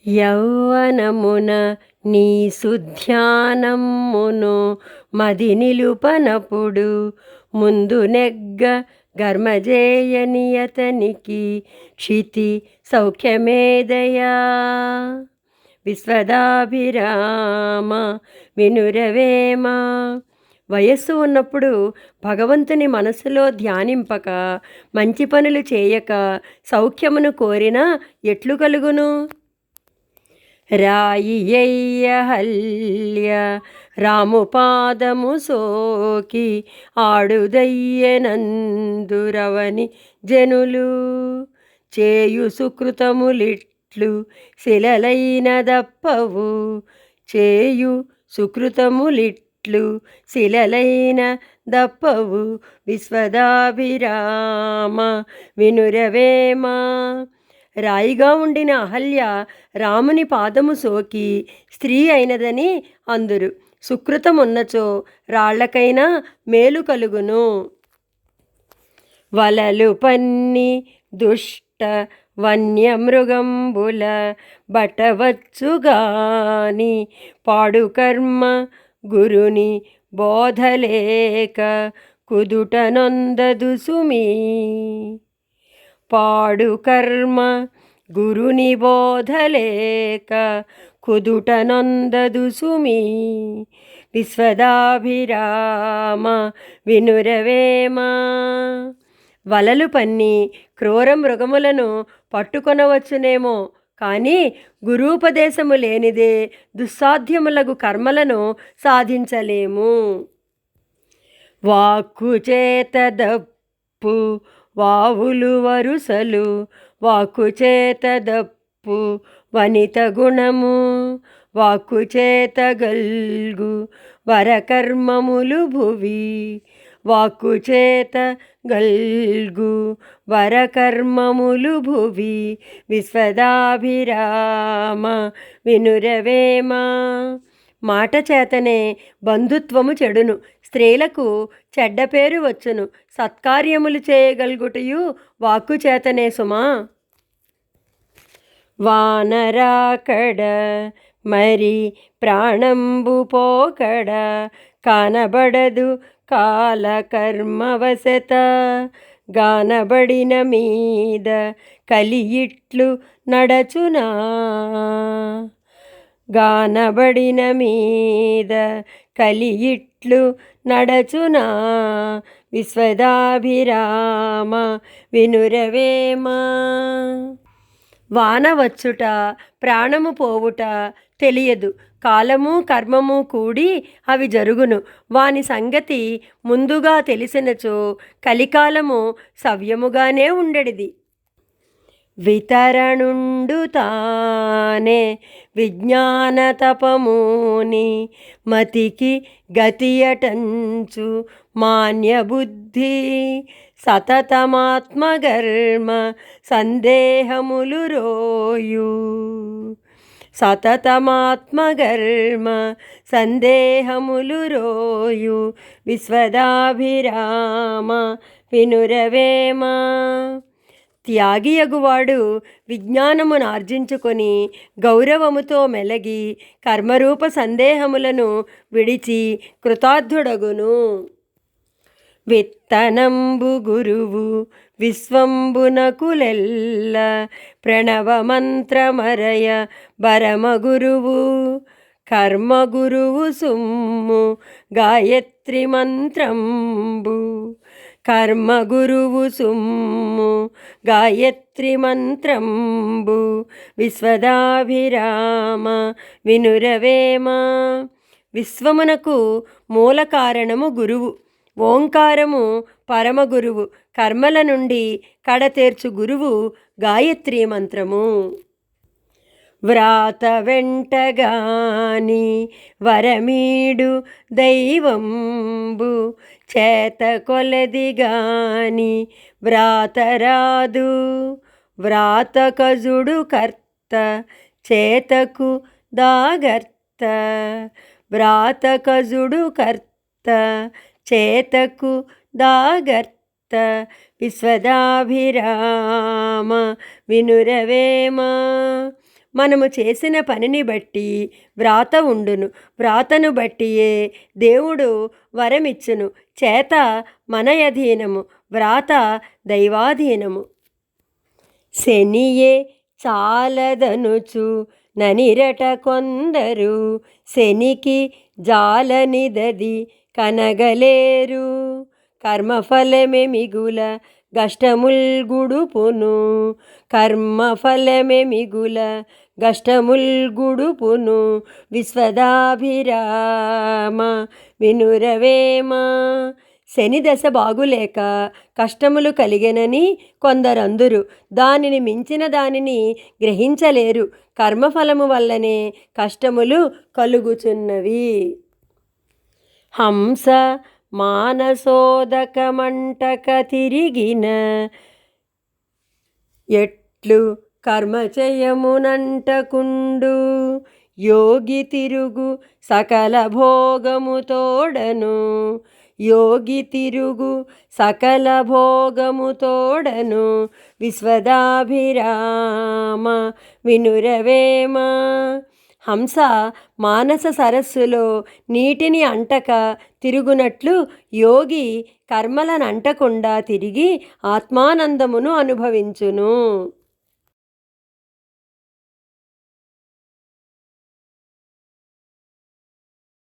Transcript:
యౌవనమున నీ సుధ్యానమ్మును మది నిలుపనప్పుడు ముందు నెగ్గ గర్మజేయనియతనికి క్షితి సౌఖ్యమేదయా. విశ్వదాభిరామ వినురవేమ. వయస్సు ఉన్నప్పుడు భగవంతుని మనసులో ధ్యానింపక మంచి పనులు చేయక సౌఖ్యమును కోరినా ఎట్లు కలుగును? రాయియ్యహల్య రాము పాదము సోకి ఆడుదయ్యనందురవని జనులు చేయు సుకృతములిట్లు శిలలైన దప్పవు. చేయు సుకృతములిట్లు శిలలైన దప్పవు. విశ్వదాభిరామ వినురవేమ. రాయిగా ఉండిన అహల్య రాముని పాదము సోకి స్త్రీ అయినదని అందురు. సుకృతమున్నచో రాళ్లకైనా మేలు కలుగును. వలలు పన్ని దుష్ట వన్యమృగంబుల బటవచ్చుగాని పాడు కర్మ గురుని బోధలేక కుదుట నొందదు సుమీ. పాడు కర్మ గురుని బోధలేక కుదుట నొందదు సుమీ. విశ్వదాభిరామ వినురవేమ. వలలు పన్ని క్రూర మృగములను పట్టుకొనవచ్చునేమో కానీ గురూపదేశము లేనిదే దుస్సాధ్యములగు కర్మలను సాధించలేము. వాక్కు చేత దప్పు వావులు వరుసలు వాక్కు చేత దప్పు వనిత గుణము. వాక్కు చేత గల్గు వరకర్మములు భువి. వాక్కు చేత గల్గు వరకర్మములు భువి. విశ్వదాభిరామ వినురవేమ. మాట చేతనే బంధుత్వము చెడును. స్త్రీలకు చెడ్డ పేరు వచ్చును. సత్కార్యములు చేయగలుగుటయు వాక్కు చేతనే సుమా. వానరాకడ మరి ప్రాణంబు పోకడ కానబడదు కాలకర్మవశత. గానబడిన మీద కలియిట్లు నడచునా. గానబడిన మీద కలియిట్లు నడచునా. విశ్వదాభిరామ వినురవేమ. వాన వచ్చుట ప్రాణము పోవుట తెలియదు. కాలము కర్మము కూడి అవి జరుగును. వాని సంగతి ముందుగా తెలిసినచో కలికాలము సవ్యముగానే ఉండెడిది. వితరణుండు తానే విజ్ఞాన తపముని మతికి గతియటంచు మాన్యబుద్ధి. సతతమాత్మగర్మ సందేహములు రోయు. సతతమాత్మగర్మ సందేహములు రోయు. విశ్వదాభిరామ వినురవేమ. త్యాగియగువాడు విజ్ఞానమును ఆర్జించుకొని గౌరవముతో మెలగి కర్మరూప సందేహములను విడిచి కృతార్థుడగును. విత్తనంబు గురువు విశ్వంబునకులెల్ల ప్రణవమంత్రమరయ బరమ గురువు. కర్మ గురువు సుమ్ము గాయత్రి మంత్రంబు. కర్మ గురువు సుమ్ము గాయత్రి మంత్రంబు. విశ్వదాభిరామ వినురవేమ. విశ్వమునకు మూల కారణము గురువు. ఓంకారము పరమగురువు. కర్మల నుండి కడతేర్చు గురువు గాయత్రీ మంత్రము. వ్రాత వెంటగాని వరమీడు దైవంబు. చేత కొలదిగాని వ్రాతరాదు. వ్రాత కజుడు కర్త చేతకు దాగర్త. వ్రాత కజుడు కర్త చేతకు దాగర్త. విశ్వదాభిరామ వినురవేమ. మనము చేసిన పనిని బట్టి వ్రాత ఉండును. వ్రాతను బట్టియే దేవుడు వరమిచ్చును. చేత మన అధీనము, వ్రాత దైవాధీనము. శనియే చాలదనుచు ననిరట కొందరు, శనికి జాలనిదది కనగలేరు. కర్మఫలమే మిగుల గష్టముల్ గుడుపును, కర్మఫలమే మిగుల గష్టముల్ గుడుపును. విశ్వదాభిరామ వినురవేమ. శని దశ బాగులేక కష్టములు కలిగెనని కొందరందురు. దానిని మించిన దానిని గ్రహించలేరు. కర్మఫలము వల్లనే కష్టములు కలుగుచున్నవి. హంస మానసోదకమంటక తిరిగిన ఎట్లు కర్మచయమునంటకుండు. యోగి తిరుగు సకల భోగము తోడను, యోగి తిరుగు సకల భోగము తోడను. విశ్వదాభిరామ వినురవేమ. హంస మానస సరస్సులో నీటిని అంటక తిరుగునట్లు యోగి కర్మలను అంటకుండా తిరిగి ఆత్మానందమును అనుభవించును.